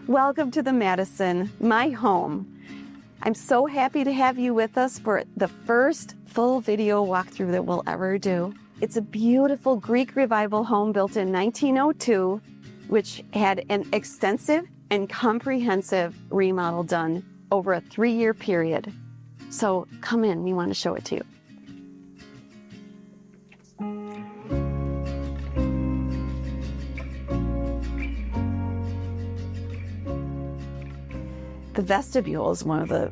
Welcome to the Madison, my home. I'm so happy to have you with us for the first full video walkthrough that we'll ever do. It's a beautiful Greek Revival home built in 1902, which had an extensive and comprehensive remodel done over a 3-year period. So come in, we want to show it to you. The vestibule is one of the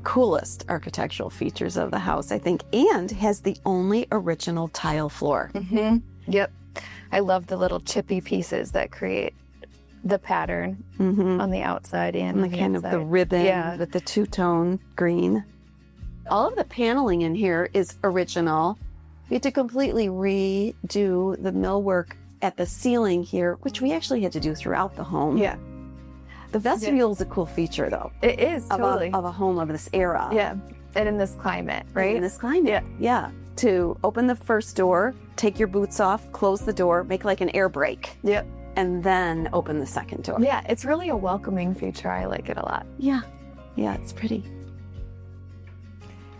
coolest architectural features of the house, I think, and has the only original tile floor. Mm-hmm. Yep. I love the little chippy pieces that create the pattern on the outside and the kind of the ribbon with the two-tone green. All of the paneling in here is original. We had to completely redo the millwork at the ceiling here, which we actually had to do throughout the home. Yeah. The vestibule is a cool feature, though. It is, totally. Of a home of this era. Yeah, and in this climate, right? In this climate, yeah. To open the first door, take your boots off, close the door, make like an air brake. Yep. And then open the second door. Yeah, it's really a welcoming feature. I like it a lot. Yeah, yeah, it's pretty.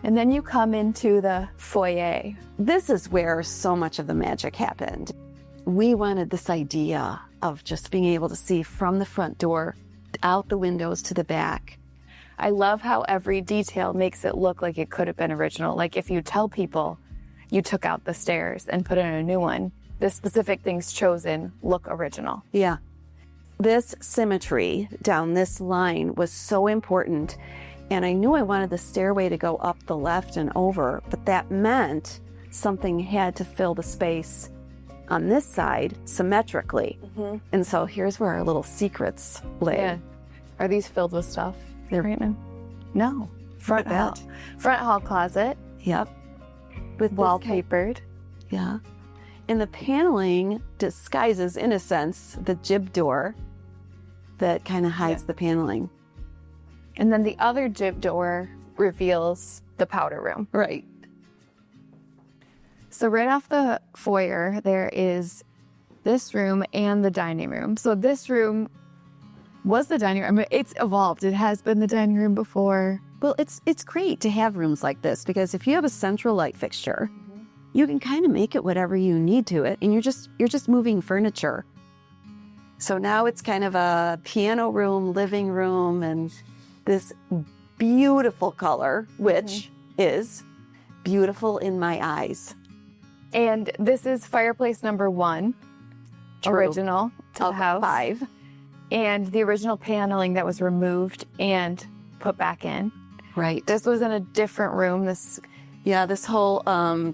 And then you come into the foyer. This is where so much of the magic happened. We wanted this idea of just being able to see from the front door out the windows to the back. I love how every detail makes it look like it could have been original. Like if you tell people you took out the stairs and put in a new one, the specific things chosen look original. Yeah. This symmetry down this line was so important. And I knew I wanted the stairway to go up the left and over, but that meant something had to fill the space on this side symmetrically. And so here's where our little secrets lay. Yeah. Are these filled with stuff right now? No. Front hall. Front hall closet. Yep. With wallpapered. Yeah. And the paneling disguises, in a sense, the jib door that kind of hides the paneling. And then the other jib door reveals the powder room. Right. So right off the foyer, there is this room and the dining room. So this room was the dining room. I mean, it's evolved. It has been the dining room before. Well, it's great to have rooms like this because if you have a central light fixture, you can kind of make it whatever you need to it, and you're just moving furniture. So now it's kind of a piano room, living room, and this beautiful color, which is beautiful in my eyes. And this is fireplace number 1, original to the house. 5. And the original paneling that was removed and put back in. Right. This was in a different room. This whole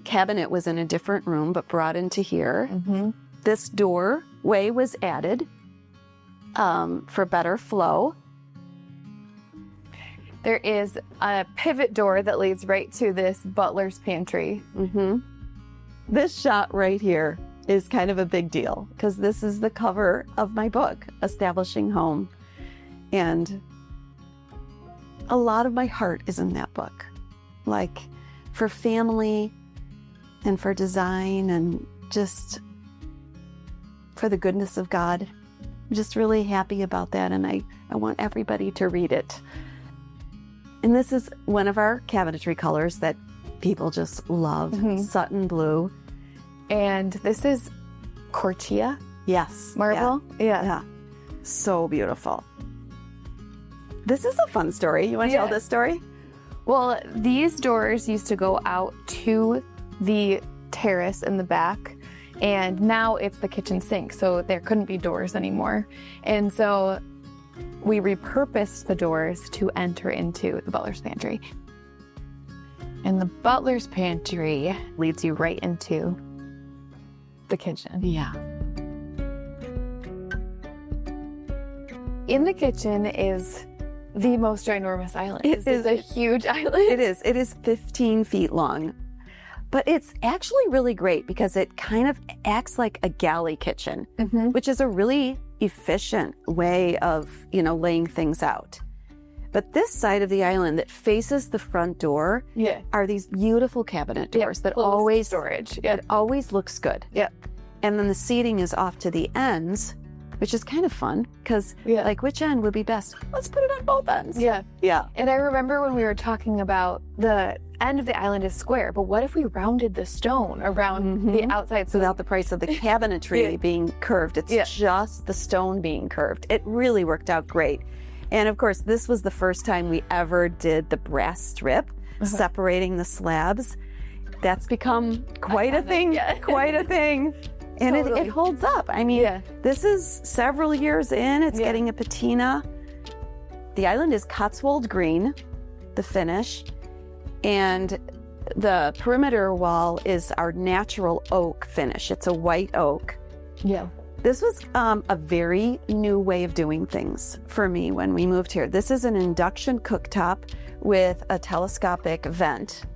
cabinet was in a different room, but brought into here. This doorway was added for better flow. There is a pivot door that leads right to this Butler's pantry. This shot right here is kind of a big deal because this is the cover of my book, Establishing Home. And a lot of my heart is in that book. Like for family and for design and just for the goodness of God. I'm just really happy about that, and I want everybody to read it. And this is one of our cabinetry colors that people just love, Sutton blue. And this is Corchia? Yes. Marble? Yeah. So beautiful. This is a fun story. You want to tell this story? Well, these doors used to go out to the terrace in the back, and now it's the kitchen sink, so there couldn't be doors anymore. And so we repurposed the doors to enter into the Butler's pantry. And the Butler's pantry leads you right into the kitchen. Yeah. In the kitchen is the most ginormous island. It is a huge island. It is. It is 15 feet long. But it's actually really great because it kind of acts like a galley kitchen, which is a really efficient way of, laying things out. But this side of the island that faces the front door are these beautiful cabinet doors that always storage. It always looks good. Yep. And then the seating is off to the ends, which is kind of fun because Yeah. like which end would be best? Let's put it on both ends. Yeah. Yeah. And I remember when we were talking about the end of the island is square, but what if we rounded the stone around the outside? So Without the price of the cabinetry Yeah. being curved. It's Yeah. just the stone being curved. It really worked out great. And of course, this was the first time we ever did the brass strip separating the slabs. That's become quite a thing, quite a thing. And Totally. it holds up. I mean, Yeah. this is several years in. It's Yeah. getting a patina. The island is Cotswold green, the finish. And the perimeter wall is our natural oak finish. It's a white oak. Yeah. This was a very new way of doing things for me when we moved here. This is an induction cooktop with a telescopic vent,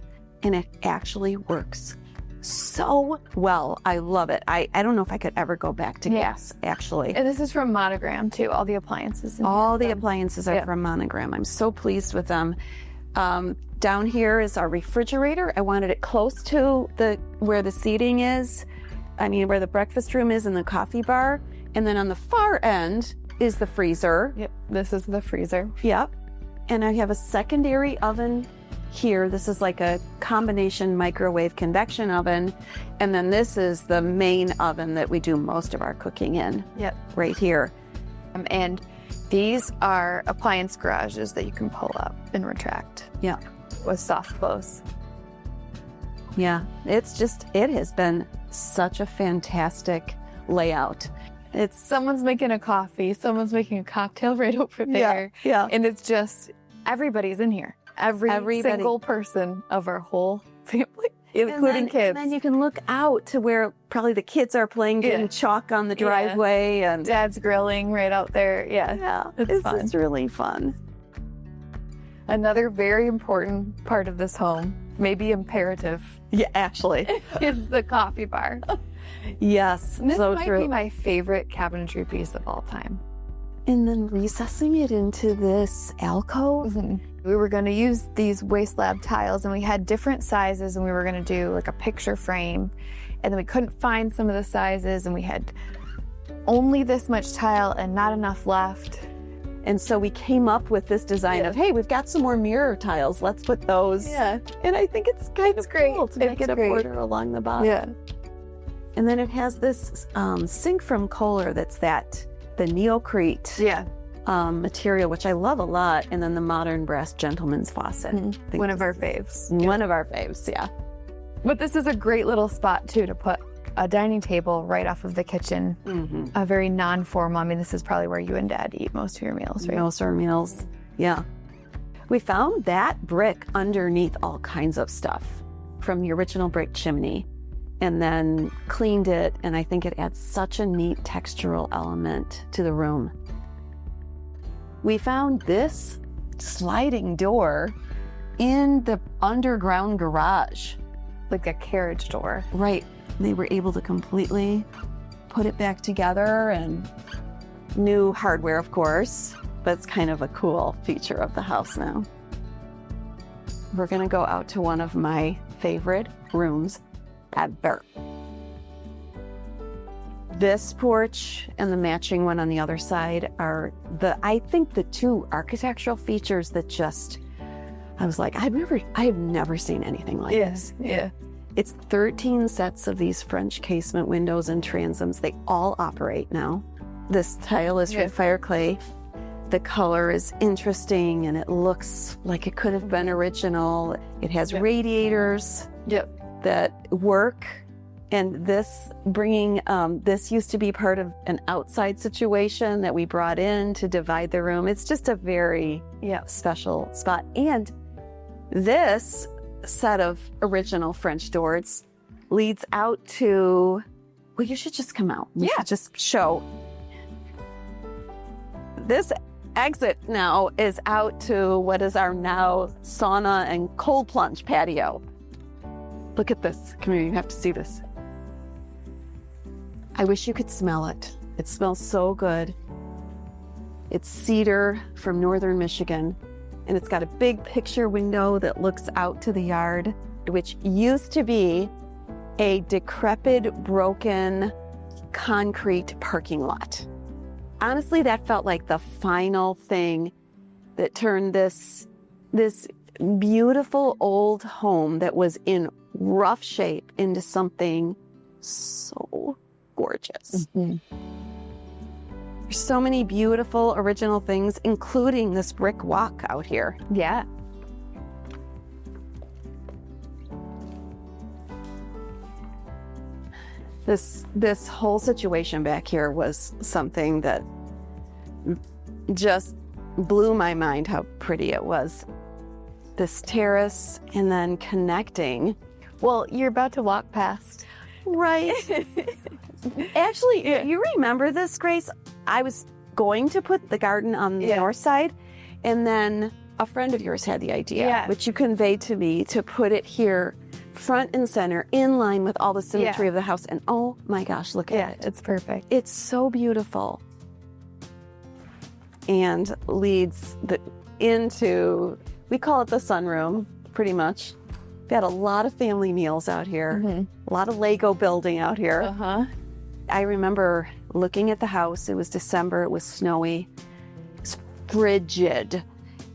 and it actually works so well. I love it. I don't know if I could ever go back to gas, actually. And this is from Monogram too, all the appliances. in All here. the appliances are from Monogram. I'm so pleased with them. Down here is our refrigerator. I wanted it close to where the seating is. I mean, where the breakfast room is and the coffee bar. And then on the far end is the freezer. Yep. This is the freezer. Yep. And I have a secondary oven here. This is like a combination microwave convection oven. And then this is the main oven that we do most of our cooking in. Yep. Right here. And these are appliance garages that you can pull up and retract. Yeah. With soft close. Yeah. It has been such a fantastic layout. Someone's making a coffee, someone's making a cocktail right over there. Yeah. And it's just, everybody's in here. Every single person of our whole family, including kids. And then you can look out to where probably the kids are playing, getting chalk on the driveway. And Dad's grilling right out there. Yeah. yeah, It's fun. It's really fun. Another very important part of this home, maybe imperative, Yeah, actually. is the coffee bar. Yes, And this so might true. be my favorite cabinetry piece of all time. And then recessing it into this alcove. We were going to use these waste slab tiles, and we had different sizes, and we were going to do like a picture frame, and then we couldn't find some of the sizes, and we had only this much tile and not enough left. And so we came up with this design of, hey, we've got some more mirror tiles. Let's put those. Yeah. And I think it's kind of great. cool to make It's it a great. border along the bottom. Yeah. And then it has this sink from Kohler that's the neocrete Yeah. material, which I love a lot. And then the modern brass gentleman's faucet. I think One of our faves. One of our faves, yeah. But this is a great little spot too to put a dining table right off of the kitchen. A very non-formal. I mean, this is probably where you and Dad eat most of your meals, right? Most of our meals, yeah. We found that brick underneath all kinds of stuff from the original brick chimney, and then cleaned it, and I think it adds such a neat textural element to the room. We found this sliding door in the underground garage. Like a carriage door. Right. They were able to completely put it back together, and new hardware, of course, but it's kind of a cool feature of the house now. We're going to go out to one of my favorite rooms ever. This porch and the matching one on the other side are I think the two architectural features that I was like, I have never seen anything like this. Yeah. It's 13 sets of these French casement windows and transoms. They all operate now. This tile is from fire clay. The color is interesting, and it looks like it could have been original. It has radiators that work. And this this used to be part of an outside situation that we brought in to divide the room. It's just a very special spot. And this set of original French doors leads out to, well, you should just come out. You should just show. This exit now is out to what is our now sauna and cold plunge patio. Look at this. Come here, you have to see this. I wish you could smell it. It smells so good. It's cedar from northern Michigan, and it's got a big picture window that looks out to the yard, which used to be a decrepit, broken concrete parking lot. honestly, that felt like the final thing that turned this beautiful old home that was in rough shape into something so gorgeous. Mm-hmm. There's so many beautiful original things, including this brick walk out here. Yeah. This whole situation back here was something that just blew my mind how pretty it was. This terrace and then connecting. Well, you're about to walk past. Right. Actually, you remember this, Grace? I was going to put the garden on the north side, and then a friend of yours had the idea, which you conveyed to me, to put it here front and center in line with all the symmetry of the house. And oh my gosh, look at it. It's perfect. It's so beautiful. And leads into, we call it the sunroom, pretty much. We had a lot of family meals out here, a lot of Lego building out here. I remember looking at the house. It was December. It was snowy. It was frigid.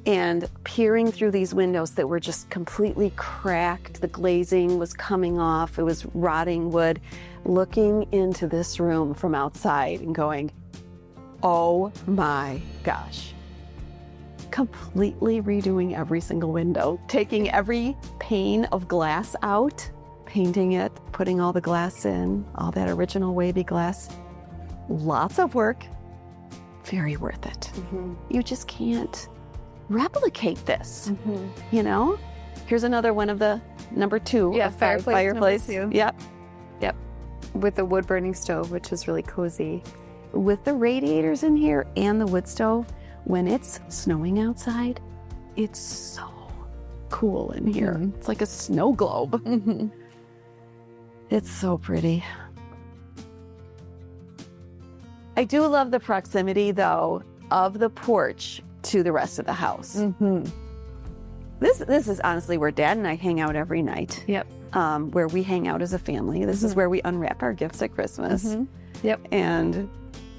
And peering through these windows that were just completely cracked. The glazing was coming off. It was rotting wood. Looking into this room from outside and going, oh my gosh. Completely redoing every single window, taking every pane of glass out, painting it, putting all the glass in, all that original wavy glass. Lots of work, very worth it. You just can't replicate this, you know? Here's another one of the number 2 of fireplace. Yep. With the wood burning stove, which is really cozy. With the radiators in here and the wood stove, when it's snowing outside, it's so cool in here. It's like a snow globe. It's so pretty. I do love the proximity, though, of the porch to the rest of the house. This is honestly where Dad and I hang out every night. Where we hang out as a family. This is where we unwrap our gifts at Christmas. And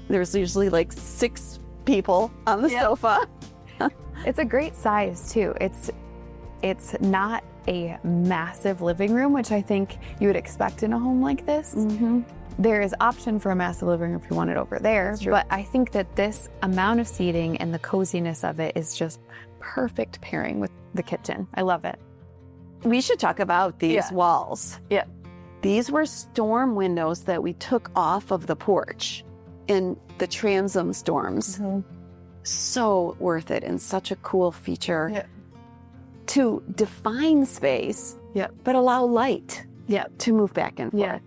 there's usually like 6 people on the sofa. It's a great size too. It's not a massive living room, which I think you would expect in a home like this. There is option for a massive living room if you want it over there, but I think that this amount of seating and the coziness of it is just perfect pairing with the kitchen. I love it. We should talk about these walls. These were storm windows that we took off of the porch in the transom storms. So worth it, and such a cool feature to define space, but allow light to move back and forth.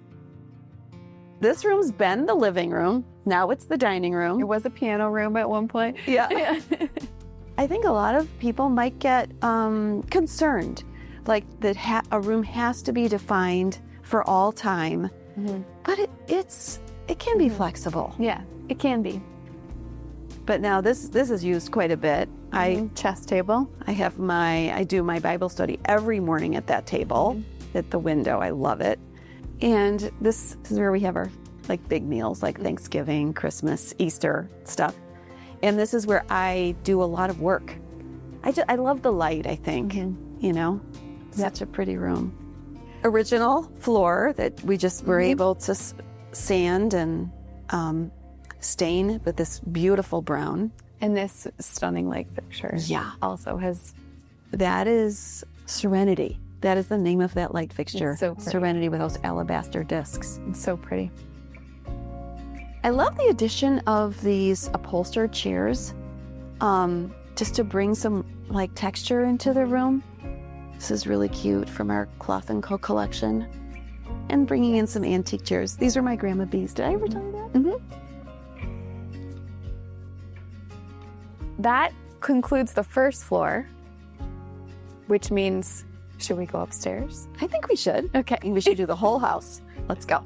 This room's been the living room. Now it's the dining room. It was a piano room at one point. I think a lot of people might get concerned, like that a room has to be defined for all time, but it can be flexible. It can be. But now this is used quite a bit. Chess table. I do my Bible study every morning at that table at the window. I love it. And this is where we have our like big meals, like Thanksgiving, Christmas, Easter stuff. And this is where I do a lot of work. I love the light, I think, you know, such a pretty room. Original floor that we just were able to sand and stain with this beautiful brown. And this stunning light fixture also has... That is Serenity. That is the name of that light fixture. It's so pretty. Serenity with those alabaster discs. It's so pretty. I love the addition of these upholstered chairs, just to bring some like texture into the room. This is really cute from our Cloth & Co. collection. And bringing in some antique chairs. These are my Grandma B's. Did I ever tell you that? That concludes the first floor, which means, should we go upstairs? I think we should. Okay. We should do the whole house. Let's go.